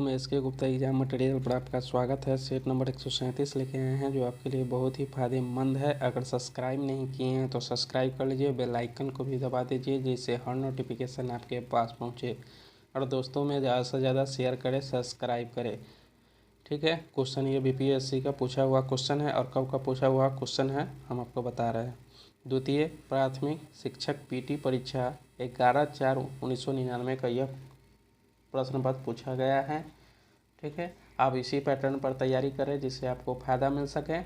में SK Gupta exam material पर आपका स्वागत है। सेट नंबर 137 लेके आए हैं जो आपके लिए बहुत ही फायदेमंद है। अगर सब्सक्राइब नहीं किए हैं तो सब्सक्राइब कर लीजिए, बेल आइकन को भी दबा दीजिए जिससे हर नोटिफिकेशन आपके पास पहुंचे और दोस्तों में ज़्यादा से ज़्यादा शेयर करें, सब्सक्राइब करें। ठीक है, क्वेश्चन ये बीपीएससी का पूछा हुआ क्वेश्चन है और कब का पूछा हुआ क्वेश्चन है हम आपको बता रहे हैं। द्वितीय प्राथमिक शिक्षक पीटी परीक्षा 11/4/1999 का यह प्रश्न पत्र पूछा गया है। ठीक है, आप इसी पैटर्न पर तैयारी करें जिससे आपको फ़ायदा मिल सके।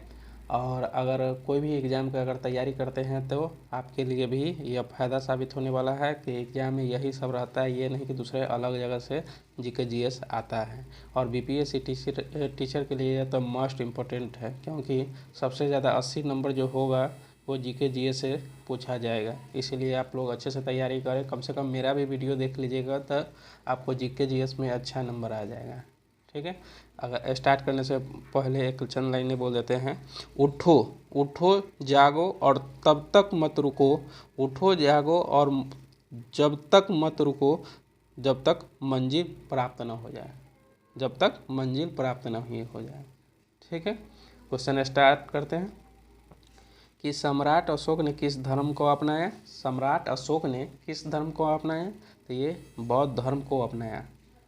और अगर कोई भी एग्ज़ाम का अगर तैयारी करते हैं तो आपके लिए भी यह फ़ायदा साबित होने वाला है कि एग्ज़ाम में यही सब रहता है, ये नहीं कि दूसरे अलग जगह से जीके जीएस आता है। और बीपीएससी टीचर के लिए तो मोस्ट इम्पोर्टेंट है, क्योंकि सबसे ज़्यादा 80 नंबर जो होगा वो जीके जीएस से पूछा जाएगा। इसीलिए आप लोग अच्छे से तैयारी करें, कम से कम मेरा भी वीडियो देख लीजिएगा तो आपको जीके जीएस में अच्छा नंबर आ जाएगा। ठीक है, अगर स्टार्ट करने से पहले एक चंद लाइनें बोल देते हैं। उठो उठो जागो और तब तक मत रुको, उठो जागो और जब तक मत रुको, जब तक मंजिल प्राप्त न हो जाए, जब तक मंजिल प्राप्त नहीं हो जाए। ठीक है, क्वेश्चन स्टार्ट करते हैं कि सम्राट अशोक ने किस धर्म को अपनाया। सम्राट अशोक ने किस धर्म को अपनाया, तो ये बौद्ध धर्म को अपनाया।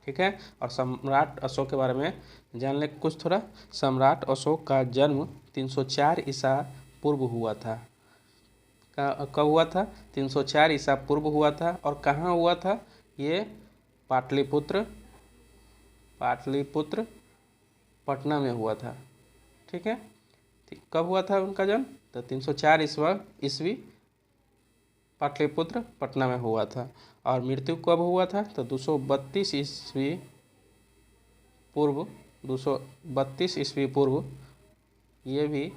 ठीक है, और सम्राट अशोक के बारे में जान ले कुछ थोड़ा। सम्राट अशोक का जन्म 304 ईसा पूर्व हुआ था। कब हुआ था? 304 ईसा पूर्व हुआ था। और कहाँ हुआ था? ये पाटलिपुत्र पटना में हुआ था। ठीक है, कब हुआ था उनका जन्म? तो 304 ईस्वी पाटलिपुत्र पटना में हुआ था। और मृत्यु कब हुआ था? तो 232 ईस्वी पूर्व, 232 ईस्वी पूर्व ये भी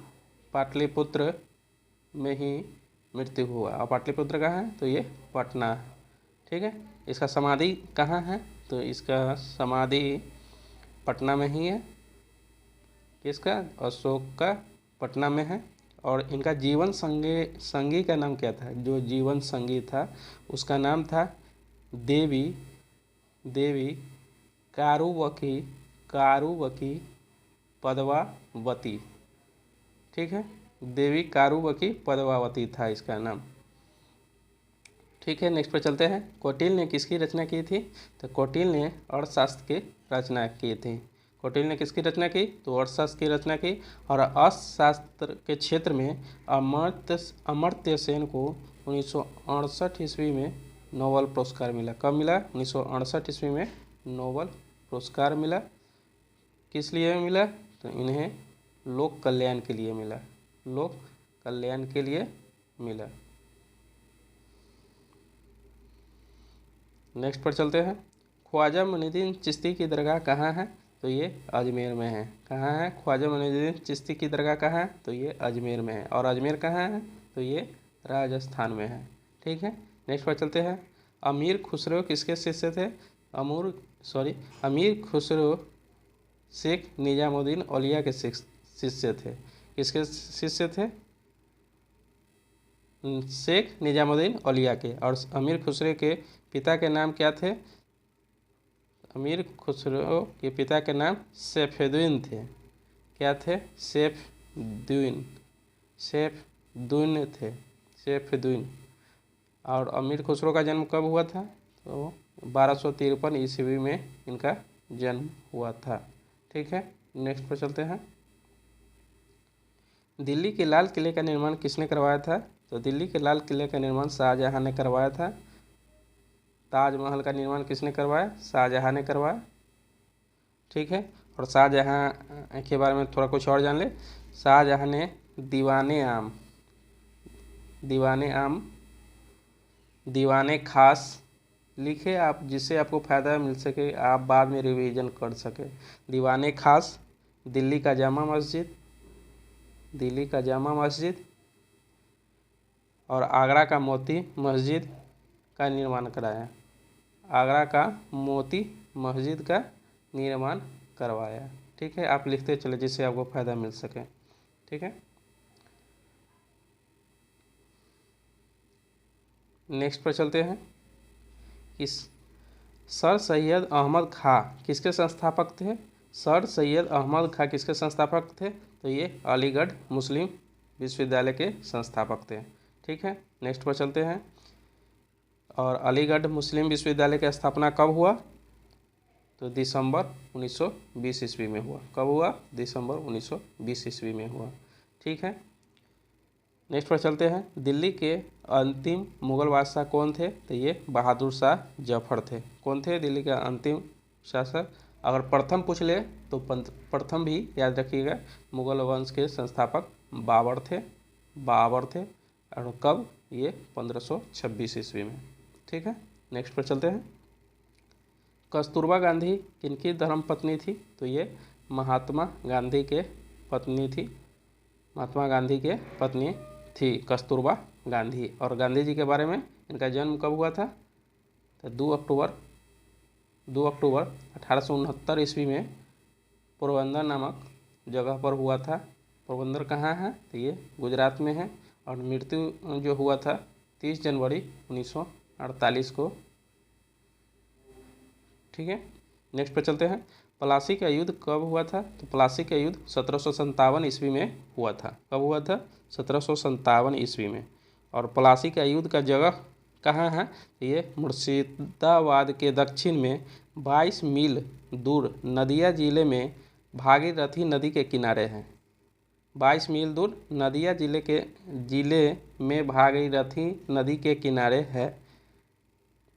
पाटलिपुत्र में ही मृत्यु हुआ। और पाटलिपुत्र कहाँ है? तो ये पटना। ठीक है, इसका समाधि कहाँ है? तो इसका समाधि पटना में ही है। किसका? अशोक का पटना में है। और इनका जीवन संगी का नाम क्या था? जो जीवन संगी था उसका नाम था देवी कारुवकी पद्मावती। ठीक है, देवी कारुवकी पद्मावती था इसका नाम। ठीक है, नेक्स्ट पर चलते हैं। कौटिल्य ने किसकी रचना की थी? तो कौटिल्य ने अर्थशास्त्र की रचना की थी। कौटिल्य ने किसकी रचना की? तो अर्थशास्त्र की रचना की। और अर्थशास्त्र के क्षेत्र में अमर्त्य सेन को 1968 ईस्वी में नोबेल पुरस्कार मिला। कब मिला? 1968 ईस्वी में नोबेल पुरस्कार मिला। किस लिए मिला? तो इन्हें लोक कल्याण के लिए मिला। लोक कल्याण के लिए मिला। नेक्स्ट पर चलते हैं। ख्वाजा मुइनुद्दीन चिश्ती की दरगाह कहाँ है? तो ये अजमेर में है। कहाँ है? ख्वाजा मुइनुद्दीन चिश्ती की दरगाह कहाँ है? तो ये अजमेर में है। और अजमेर कहाँ है? तो ये राजस्थान में है। ठीक है, नेक्स्ट पर चलते हैं। अमीर खुसरो किसके शिष्य थे? अमीर खुसरो शेख निजामुद्दीन औलिया के शिष्य थे। किसके शिष्य थे? शेख निजामुद्दीन औलिया के। और अमीर खुसरो के पिता के नाम क्या थे? अमीर खुसरो के पिता के नाम सैफुद्दीन थे। क्या थे? सैफुद्दीन थे, सैफुद्दीन। और अमीर खुसरो का जन्म कब हुआ था? तो 1253 ईस्वी में इनका जन्म हुआ था। ठीक है, नेक्स्ट पर चलते हैं। दिल्ली के लाल किले का निर्माण किसने करवाया था? तो दिल्ली के लाल किले का निर्माण शाहजहां ने करवाया था। ताजमहल का निर्माण किसने करवाया? शाहजहां ने करवाया। ठीक है, और शाहजहां के बारे में थोड़ा कुछ और जान ले। शाहजहां ने दीवाने खास लिखे, आप जिससे आपको फ़ायदा मिल सके, आप बाद में रिवीजन कर सके। दीवाने खास, दिल्ली का जामा मस्जिद और आगरा का मोती मस्जिद का निर्माण कराया। आगरा का मोती मस्जिद का निर्माण करवाया। ठीक है, आप लिखते चले जिससे आपको फ़ायदा मिल सके। ठीक है, नेक्स्ट पर चलते हैं। सर सैयद अहमद खां किसके संस्थापक थे? सर सैयद अहमद खां किसके संस्थापक थे? तो ये अलीगढ़ मुस्लिम विश्वविद्यालय के संस्थापक थे। ठीक है, नेक्स्ट पर चलते हैं। और अलीगढ़ मुस्लिम विश्वविद्यालय की स्थापना कब हुआ? तो दिसंबर 1920 ईस्वी में हुआ। कब हुआ? दिसंबर 1920 ईस्वी में हुआ। ठीक है, नेक्स्ट पर चलते हैं। दिल्ली के अंतिम मुगल बादशाह कौन थे? तो ये बहादुर शाह जफर थे। कौन थे दिल्ली के अंतिम शासक? अगर प्रथम पूछ ले तो प्रथम भी याद रखिएगा, मुगल वंश के संस्थापक बाबर थे। बाबर थे। और कब? ये 1526 ईस्वी में। ठीक है, नेक्स्ट पर चलते हैं। कस्तूरबा गांधी किनकी धर्मपत्नी थी? तो ये महात्मा गांधी के पत्नी थी। महात्मा गांधी के पत्नी थी कस्तूरबा गांधी। और गांधी जी के बारे में, इनका जन्म कब हुआ था? तो 2 अक्टूबर 1869 ईस्वी में पोरबंदर नामक जगह पर हुआ था। पोरबंदर कहाँ है? तो ये गुजरात में है। और मृत्यु जो हुआ था 30 जनवरी 1948 को। ठीक है, नेक्स्ट पर चलते हैं। प्लासी का युद्ध कब हुआ था? तो प्लासी का युद्ध 1757 ईस्वी में हुआ था। कब हुआ था? 1757 ईस्वी में। और प्लासी का युद्ध का जगह कहाँ है? ये मुर्शिदाबाद के दक्षिण में 22 मील दूर नदिया जिले में भागीरथी नदी के किनारे है। 22 मील दूर नदिया जिले में भागीरथी नदी के किनारे है।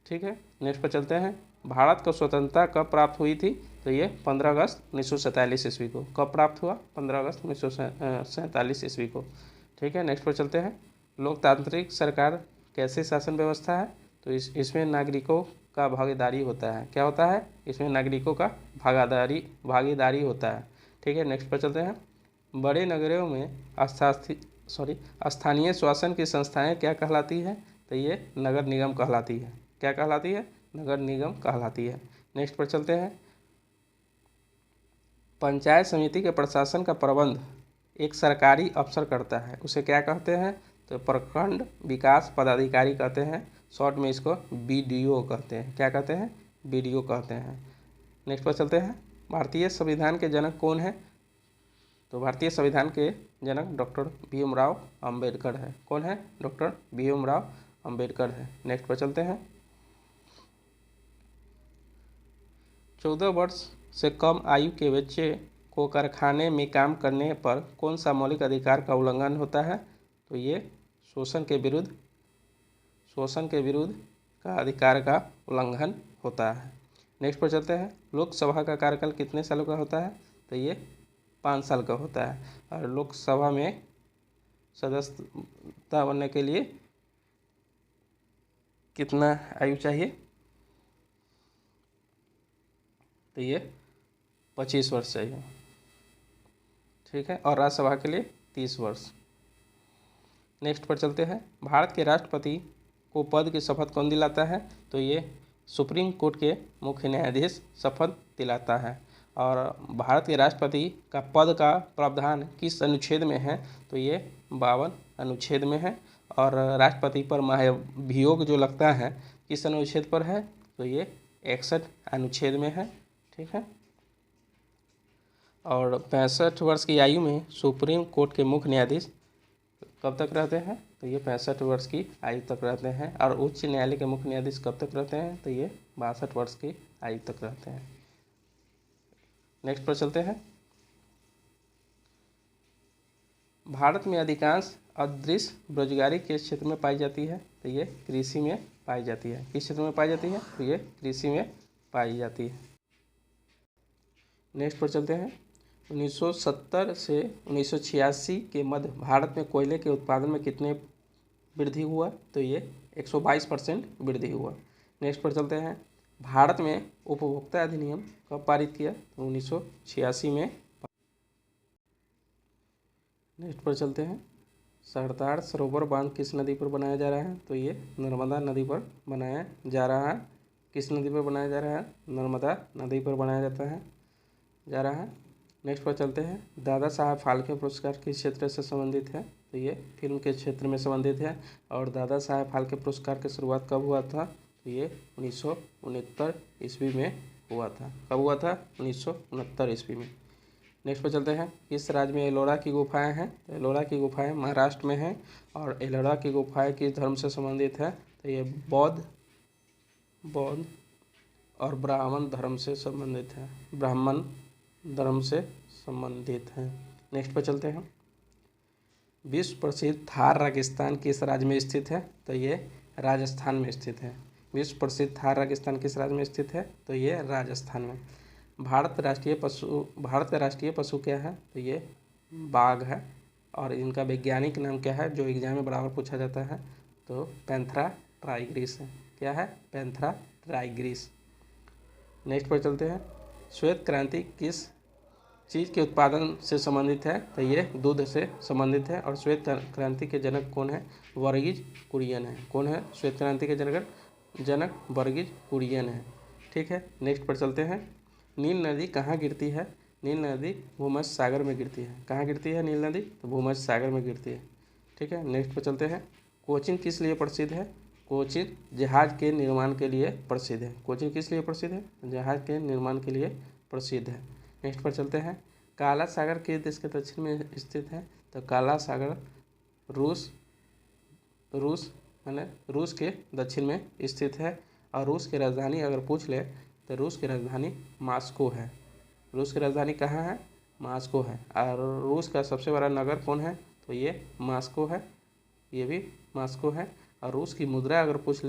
ठीक है, नेक्स्ट पर चलते हैं। भारत को स्वतंत्रता कब प्राप्त हुई थी? तो ये 15 अगस्त 1947 ईस्वी को। कब प्राप्त हुआ? 15 अगस्त 1947 ईस्वी को। ठीक है, नेक्स्ट पर चलते हैं। लोकतांत्रिक सरकार कैसी शासन व्यवस्था है? तो इसमें नागरिकों का भागीदारी होता है। क्या होता है? इसमें नागरिकों का भागीदारी होता है। ठीक है, नेक्स्ट पर चलते हैं। बड़े नगरों में स्थानीय शासन की संस्थाएं क्या कहलाती है? तो ये नगर निगम कहलाती है। क्या कहलाती है? नगर निगम कहलाती है। नेक्स्ट पर चलते हैं। पंचायत समिति के प्रशासन का प्रबंध एक सरकारी अफसर करता है, उसे क्या कहते हैं? तो प्रखंड विकास पदाधिकारी कहते हैं। शॉर्ट में इसको BDO कहते हैं। क्या कहते हैं? BDO कहते हैं। नेक्स्ट पर चलते हैं। भारतीय संविधान के जनक कौन है? तो भारतीय संविधान के जनक डॉक्टर भीमराव अंबेडकर है। कौन है? डॉक्टर भीमराव अंबेडकर है। नेक्स्ट पर चलते हैं। 14 वर्ष से कम आयु के बच्चे को कारखाने में काम करने पर कौन सा मौलिक अधिकार का उल्लंघन होता है? तो ये शोषण के विरुद्ध का अधिकार का उल्लंघन होता है। नेक्स्ट पर चलते हैं। लोकसभा का कार्यकाल कितने सालों का होता है? तो ये 5 साल का होता है। और लोकसभा में सदस्यता बनने के लिए कितना आयु चाहिए? तो ये 25 वर्ष चाहिए। ठीक है, और राज्यसभा के लिए 30 वर्ष। नेक्स्ट पर चलते हैं। भारत के राष्ट्रपति को पद की शपथ कौन दिलाता है? तो ये सुप्रीम कोर्ट के मुख्य न्यायाधीश शपथ दिलाता है। और भारत के राष्ट्रपति का पद का प्रावधान किस अनुच्छेद में है? तो ये 52 अनुच्छेद में है। और राष्ट्रपति पर महाभियोग जो लगता है किस अनुच्छेद पर है? तो ये 61 अनुच्छेद में है। ठीक है, और 65 वर्ष की आयु में सुप्रीम कोर्ट के मुख्य न्यायाधीश कब तक रहते हैं? तो ये 65 वर्ष की आयु तक रहते हैं। और उच्च न्यायालय के मुख्य न्यायाधीश कब तक रहते हैं? तो ये 62 वर्ष की आयु तक रहते हैं। नेक्स्ट पर चलते हैं। भारत में अधिकांश अदृश्य बेरोजगारी किस क्षेत्र में पाई जाती है? तो ये कृषि में पाई जाती है। किस क्षेत्र में पाई जाती है? तो ये कृषि में पाई जाती है। नेक्स्ट पर चलते हैं। 1970 से 1986 के मध्य भारत में कोयले के उत्पादन में कितने वृद्धि हुआ? तो ये 122% वृद्धि हुआ। नेक्स्ट पर चलते हैं। भारत में उपभोक्ता अधिनियम कब पारित किया? तो 1986 में। नेक्स्ट पर चलते हैं। सरदार सरोवर बांध किस नदी पर बनाया जा रहा है? तो ये नर्मदा नदी पर बनाया जा रहा है। किस नदी पर बनाया जा रहा है? नर्मदा नदी पर बनाया जा रहा है। नेक्स्ट पर चलते हैं। दादा साहब फाल्के पुरस्कार किस क्षेत्र से संबंधित है? तो ये फिल्म के क्षेत्र में संबंधित है। और दादा साहब फाल्के पुरस्कार की शुरुआत कब हुआ था? तो ये 1969 ईस्वी में हुआ था। कब हुआ था? 1969 ईस्वी में। नेक्स्ट पर चलते हैं। किस राज्य में एलोरा की गुफाएं हैं? तो एलोरा की गुफाएं महाराष्ट्र में हैं और एलोरा की गुफाएं किस धर्म से संबंधित है? तो ये बौद्ध और ब्राह्मण धर्म से संबंधित है। ब्राह्मण धर्म से संबंधित है। नेक्स्ट पर चलते हैं। विश्व प्रसिद्ध थार रेगिस्तान किस राज्य में स्थित है? तो ये राजस्थान में स्थित है। विश्व प्रसिद्ध थार रेगिस्तान किस राज्य में स्थित है? तो ये राजस्थान में। भारत का राष्ट्रीय पशु क्या है? तो ये बाघ है। और इनका वैज्ञानिक नाम क्या है, जो एग्जाम में बराबर पूछा जाता है? तो पैंथेरा ट्राइग्रिस है। क्या है? पैंथेरा ट्राइग्रिस। नेक्स्ट पर चलते हैं। श्वेत क्रांति किस चीज़ के उत्पादन से संबंधित है? तो ये दूध से संबंधित है। और श्वेत क्रांति के जनक कौन है? वर्गीज कुरियन है। कौन है श्वेत क्रांति के जनक? वर्गीज कुरियन है। ठीक है। नेक्स्ट पर चलते हैं। नील नदी कहाँ गिरती है? नील नदी भूमध्य सागर में गिरती है। कहाँ गिरती है नील नदी? तो भूमध्य सागर में गिरती है। ठीक है। नेक्स्ट पर चलते हैं। कोचीन किस लिए प्रसिद्ध है? कोचीन जहाज के निर्माण के लिए प्रसिद्ध है। कोचीन किस लिए प्रसिद्ध है? जहाज के निर्माण के लिए प्रसिद्ध है। नेक्स्ट पर चलते हैं। काला सागर किस देश के दक्षिण में स्थित है? तो काला सागर रूस के दक्षिण में स्थित है। और रूस की राजधानी अगर पूछ ले तो रूस की राजधानी मॉस्को है। रूस की राजधानी कहाँ है? मॉस्को है। और रूस का सबसे बड़ा नगर कौन है? तो ये मॉस्को है। ये भी मॉस्को है। और रूस की मुद्रा अगर पूछ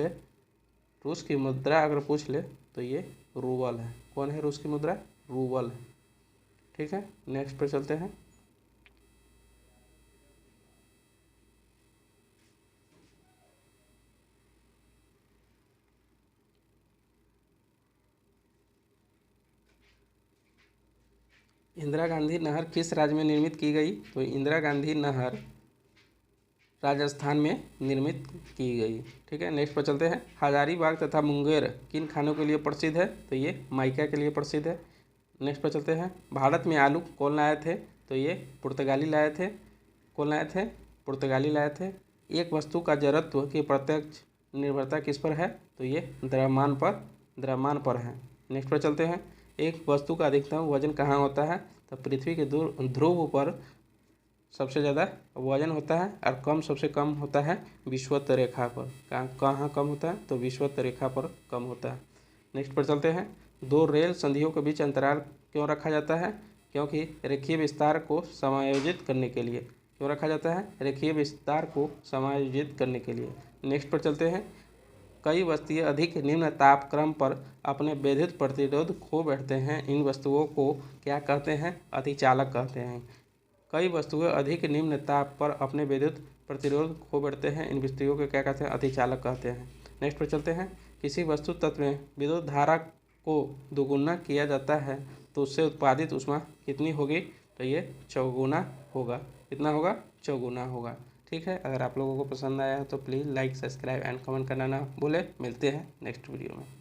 ले तो ये रूबल है। कौन है रूस की मुद्रा? रूबल है। ठीक है। नेक्स्ट पर चलते हैं। इंदिरा गांधी नहर किस राज्य में निर्मित की गई? तो इंदिरा गांधी नहर राजस्थान में निर्मित की गई। ठीक है। नेक्स्ट पर चलते हैं। हजारीबाग तथा मुंगेर किन खानों के लिए प्रसिद्ध है? तो ये माइका के लिए प्रसिद्ध है। नेक्स्ट पर चलते हैं। भारत में आलू कौन लाए थे? तो ये पुर्तगाली लाए थे। कौन लाए थे? पुर्तगाली लाए थे। एक वस्तु का जड़त्व की प्रत्यक्ष निर्भरता किस पर है? तो ये द्रव्यमान पर है। नेक्स्ट पर चलते हैं। एक वस्तु का अधिकतम वजन कहाँ होता है? तो पृथ्वी के ध्रुव पर सबसे ज़्यादा वजन होता है और सबसे कम होता है विषुवत रेखा पर। कहाँ कम होता है? तो विषुवत रेखा पर कम होता है। नेक्स्ट पर चलते हैं। दो रेल संधियों के बीच अंतराल क्यों रखा जाता है? क्योंकि रेखीय विस्तार को समायोजित करने के लिए। क्यों रखा जाता है? रेखीय विस्तार को समायोजित करने के लिए। नेक्स्ट पर चलते हैं। कई वस्तुएं अधिक निम्न तापक्रम पर अपने विद्युत प्रतिरोध खो बैठते हैं। इन वस्तुओं को क्या कहते हैं? अतिचालक कहते हैं। कई वस्तुएं अधिक निम्न ताप पर अपने विद्युत प्रतिरोध खो बैठते हैं। इन वस्तुओं को क्या कहते हैं? अतिचालक कहते हैं। नेक्स्ट पर चलते हैं। किसी वस्तु तत्व में विद्युत धारा को दोगुना किया जाता है तो उससे उत्पादित ऊष्मा कितनी होगी? तो ये चौगुना होगा। कितना होगा? चौगुना होगा। ठीक है। अगर आप लोगों को पसंद आया तो please like, subscribe and comment करना ना भूलें। मिलते हैं नेक्स्ट वीडियो में।